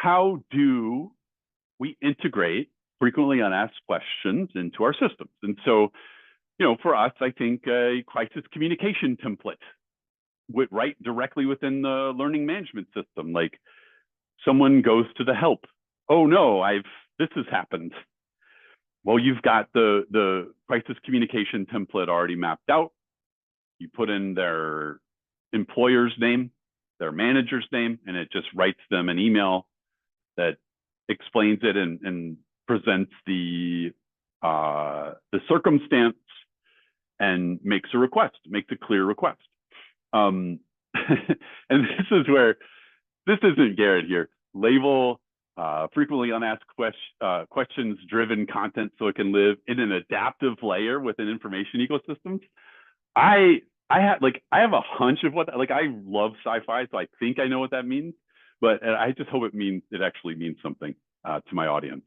how do we integrate frequently unasked questions into our systems? And so, for us, I think a crisis communication template would write directly within the learning management system. Like, someone goes to the help. Oh no, this has happened. Well, you've got the crisis communication template already mapped out. You put in their employer's name, their manager's name, and it just writes them an email that explains it and presents the circumstance and makes a clear request. And this is where, this isn't Garrett here. Label frequently unasked questions driven content so it can live in an adaptive layer within information ecosystems. I have a hunch of what that, I love sci-fi, so I think I know what that means, but I just hope it actually means something to my audience.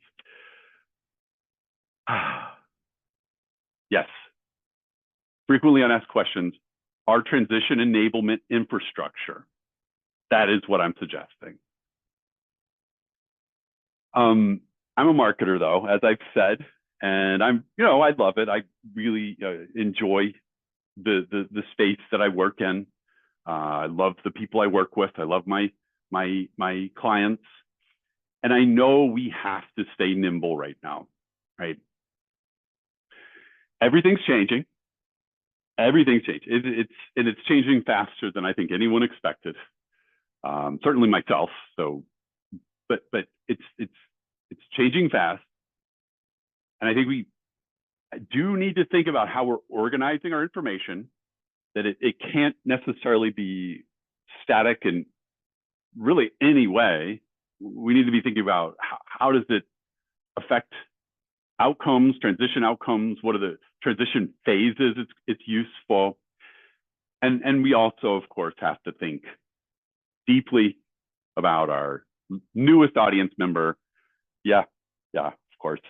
Yes, frequently unasked questions are transition enablement infrastructure. That is what I'm suggesting. I'm a marketer, though, as I've said, and I love it. I really enjoy the space that I work in. I love the people I work with. I love my clients, and I know we have to stay nimble right now, right? Everything's changing. Everything's changing. It's changing faster than I think anyone expected. Certainly myself. So, but it's changing fast, and I think we do need to think about how we're organizing our information. That it can't necessarily be static in really any way. We need to be thinking about how does it affect outcomes, transition outcomes. What are the transition phases it's useful, and we also, of course, have to think deeply about our newest audience member. Yeah, of course.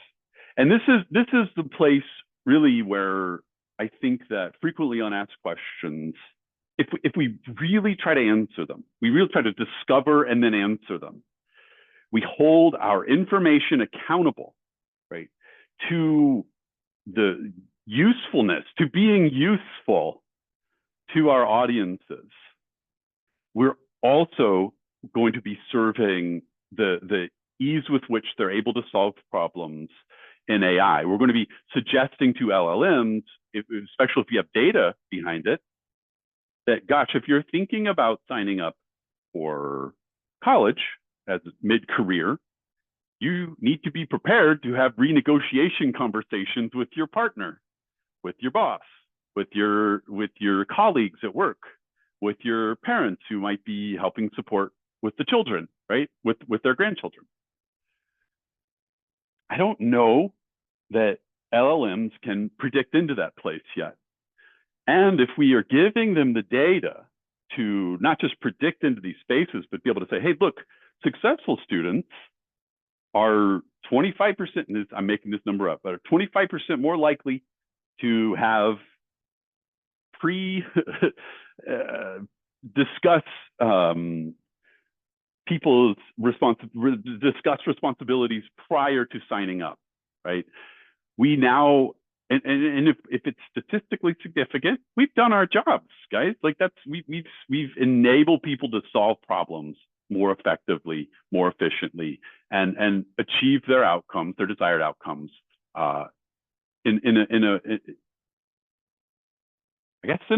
And this is the place really where I think that frequently unasked questions, if we really try to answer them, we really try to discover and then answer them, we hold our information accountable, right, to the usefulness, to being useful to our audiences. We're also going to be serving the ease with which they're able to solve problems in AI. We're going to be suggesting to LLMs, especially if you have data behind it, that, gosh, if you're thinking about signing up for college as mid-career, you need to be prepared to have renegotiation conversations with your partner, with your boss, with your colleagues at work, with your parents who might be helping support with the children, right? With their grandchildren. I don't know that LLMs can predict into that place yet. And if we are giving them the data to not just predict into these spaces, but be able to say, hey, look, successful students are 25%, I'm making this number up, but are 25% more likely to have discuss responsibilities prior to signing up, right? We now, and if it's statistically significant, we've done our jobs, guys. Like we've enabled people to solve problems more effectively, more efficiently, and achieve their outcomes, their desired outcomes, in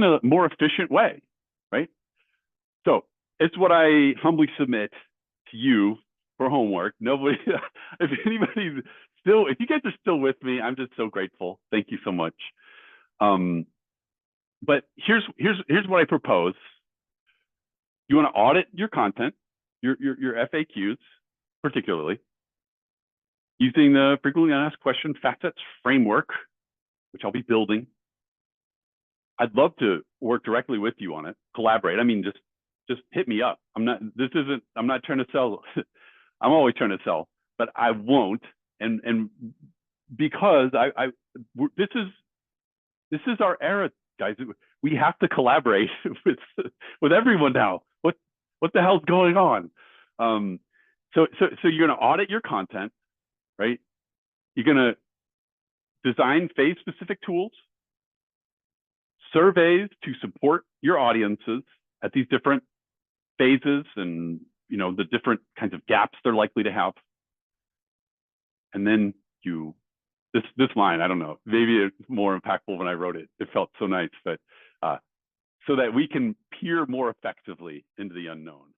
a more efficient way, right? So it's what I humbly submit to you for homework. Nobody, if anybody's still, if you guys are still with me, I'm just so grateful. Thank you so much. But here's what I propose. You want to audit your content, your FAQs, particularly, using the frequently unasked question facets framework, which I'll be building. I'd love to work directly with you on it, collaborate. I mean, just hit me up. I'm not trying to sell. I'm always trying to sell, but I won't. And because this is our era, guys. We have to collaborate with everyone now. What the hell's going on? So you're going to audit your content, right? You're going to design phase-specific tools, surveys to support your audiences at these different phases and the different kinds of gaps they're likely to have. And then this line, I don't know, maybe it's more impactful when I wrote it. It felt so nice, but so that we can peer more effectively into the unknown.